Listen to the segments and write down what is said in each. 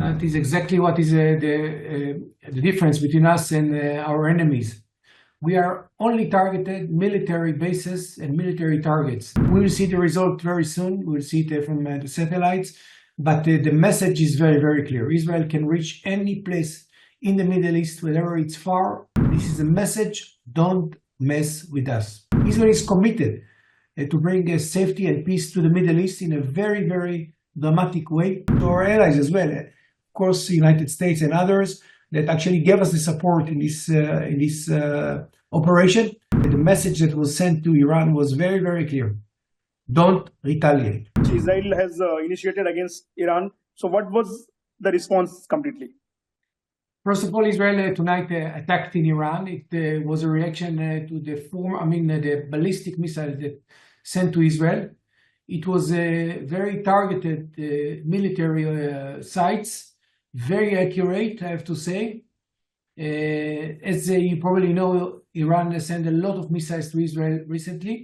That is exactly what is the difference between us and our enemies. We are only targeted military bases and military targets. We will see the result very soon. We will see it from the satellites. But the message is very, very clear. Israel can reach any place in the Middle East, wherever it's far. This is a message: don't mess with us. Israel is committed to bring safety and peace to the Middle East in a very, very dramatic way, to our allies as well. Of course, the United States and others that actually gave us the support in this operation. The message that was sent to Iran was very, very clear. Don't retaliate. Israel has initiated against Iran. So what was the response completely? First of all, Israel tonight attacked in Iran. It was a reaction to the ballistic missile that sent to Israel. It was very targeted military sites, very accurate, I have to say. As you probably know, Iran sent a lot of missiles to Israel recently,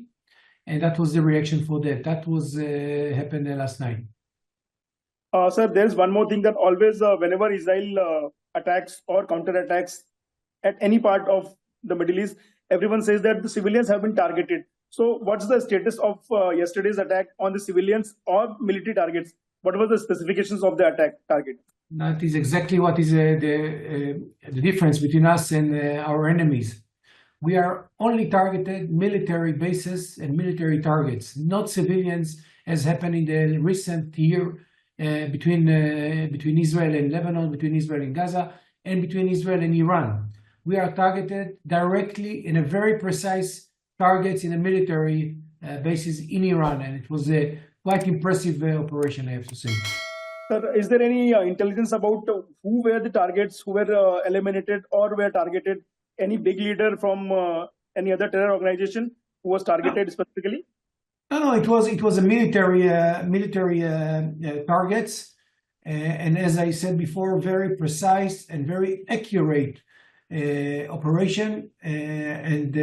and that was the reaction for that. That was happened last night. Sir, there's one more thing that always, whenever Israel attacks or counterattacks at any part of the Middle East, everyone says that the civilians have been targeted. So what's the status of yesterday's attack on the civilians or military targets? What were the specifications of the attack target? That is exactly what is the difference between us and our enemies. We are only targeted military bases and military targets, not civilians, as happened in the recent year between Israel and Lebanon, between Israel and Gaza, and between Israel and Iran. We are targeted directly in a very precise targets in a military bases in Iran, and it was a quite impressive operation, I have to say. Sir, is there any intelligence about who were the targets, who were eliminated or were targeted? Any big leader from any other terror organization who was targeted specifically? No, it was a military targets, and as I said before, very precise and very accurate operation. And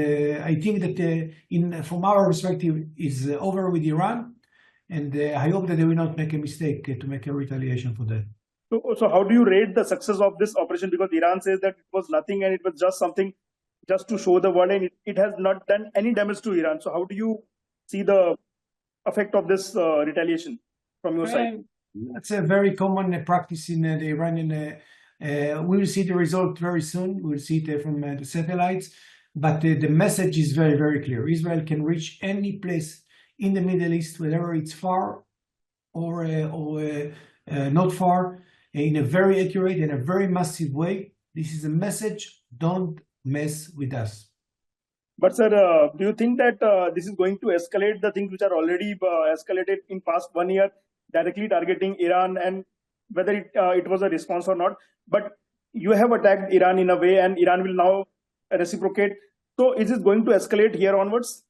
I think that from our perspective, is over with Iran, and I hope that they will not make a mistake to make a retaliation for that. So how do you rate the success of this operation? Because Iran says that it was nothing and it was just something just to show the world, and it has not done any damage to Iran. So how do you see the effect of this retaliation from your side? That's a very common practice in the Iranian. We will see the result very soon. We will see it from the satellites. But the message is very, very clear. Israel can reach any place in the Middle East, whether it's far or not far, in a very accurate and a very massive way. This is a message: don't mess with us. But sir, do you think that this is going to escalate the things which are already escalated in past 1 year, directly targeting Iran, and whether it was a response or not? But you have attacked Iran in a way, and Iran will now reciprocate. So is it going to escalate here onwards?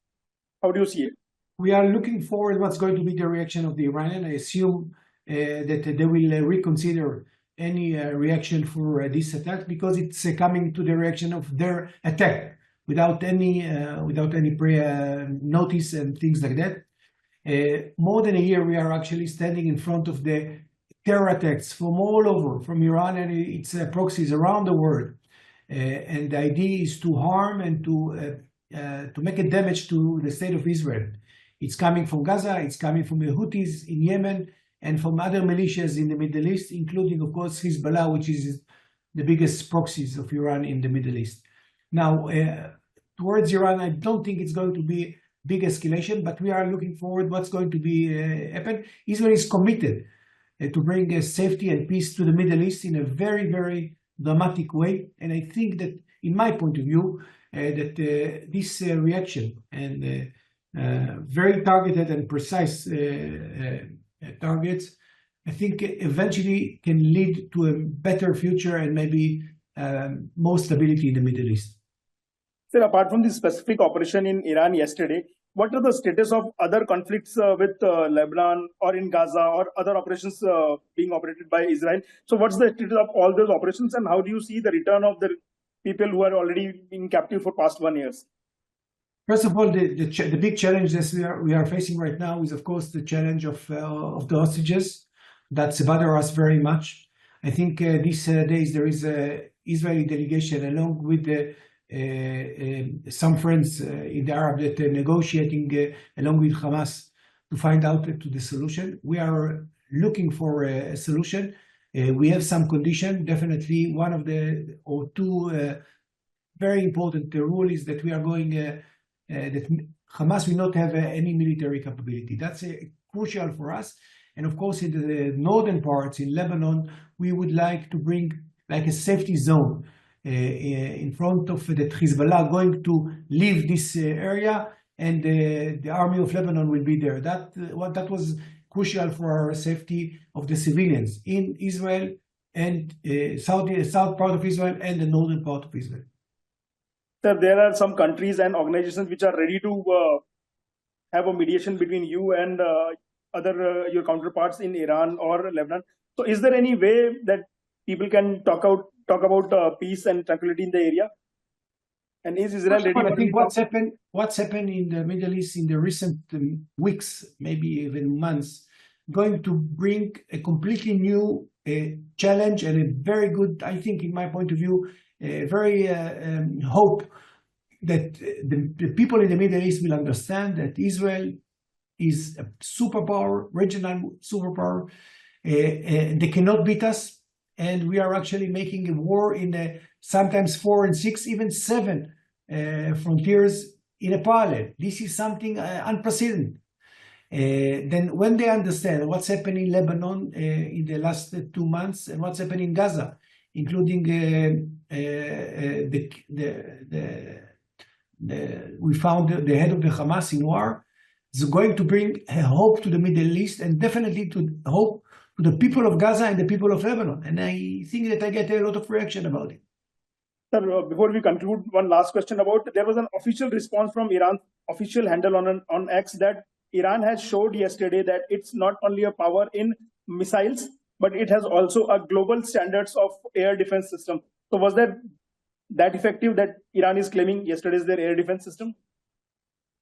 How do you see it? We are looking forward what's going to be the reaction of the Iranian. I assume that they will reconsider any reaction for this attack, because it's coming to the reaction of their attack without any notice and things like that. More than a year, we are actually standing in front of the terror attacks from all over, from Iran and its proxies around the world. And the idea is to harm and to make a damage to the state of Israel. It's coming from Gaza, it's coming from the Houties in Yemen, and from other militias in the Middle East, including, of course, Hezbollah, which is the biggest proxies of Iran in the Middle East. Now, towards Iran, I don't think it's going to be big escalation, but we are looking forward what's going to be happen. Israel is committed to bring safety and peace to the Middle East in a very, very dramatic way. And I think that, in my point of view, that this reaction and very targeted and precise targets, I think eventually can lead to a better future and maybe more stability in the Middle East. Sir, apart from this specific operation in Iran yesterday, what are the status of other conflicts with Lebanon or in Gaza or other operations being operated by Israel? So what's the status of all those operations, and how do you see the return of the people who are already in captive for past 1 year? First of all, the big challenge that we are facing right now is, of course, the challenge of the hostages. That's bothers us very much. I think these days there is an Israeli delegation along with some friends in the Arab that are negotiating along with Hamas to find out to the solution. We are looking for a solution. We have some condition. Definitely one of the or two very important rule is that we are going that Hamas will not have any military capability. That's crucial for us. And of course, in the northern parts, in Lebanon, we would like to bring like a safety zone in front of that Hezbollah going to leave this area, and the army of Lebanon will be there. That was crucial for our safety of the civilians in Israel and south part of Israel and the northern part of Israel. Sir, there are some countries and organizations which are ready to have a mediation between you and other your counterparts in Iran or Lebanon. So is there any way that people can talk about peace and tranquility in the area? And is Israel ready? I think what's happened in the Middle East in the recent weeks, maybe even months, going to bring a completely new challenge and a very good, I think, in my point of view, very hope that the people in the Middle East will understand that Israel is a superpower, regional superpower. They cannot beat us, and we are actually making a war in sometimes 4 and 6, even 7 frontiers in a parallel. This is something unprecedented. Then when they understand what's happening in Lebanon in the last 2 months and what's happening in Gaza, including we found the head of the Hamas in war, is going to bring hope to the Middle East and definitely to hope to the people of Gaza and the people of Lebanon. And I think that I get a lot of reaction about it. Sir, before we conclude, one last question about, there was an official response from Iran's official handle on X that Iran has showed yesterday that it's not only a power in missiles, but it has also a global standards of air defense system. So was that effective that Iran is claiming yesterday's their air defense system?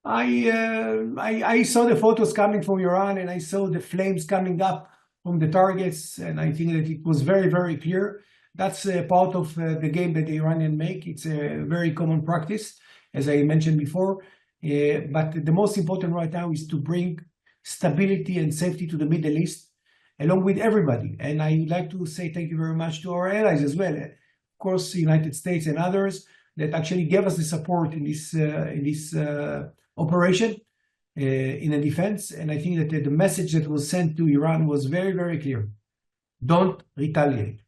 I saw the photos coming from Iran, and I saw the flames coming up from the targets, and I think that it was very, very clear. That's part of the game that the Iranians make. It's a very common practice, as I mentioned before. But the most important right now is to bring stability and safety to the Middle East, along with everybody. And I'd like to say thank you very much to our allies as well. Of course, the United States and others that actually gave us the support in this operation in the defense. And I think that the message that was sent to Iran was very, very clear. Don't retaliate.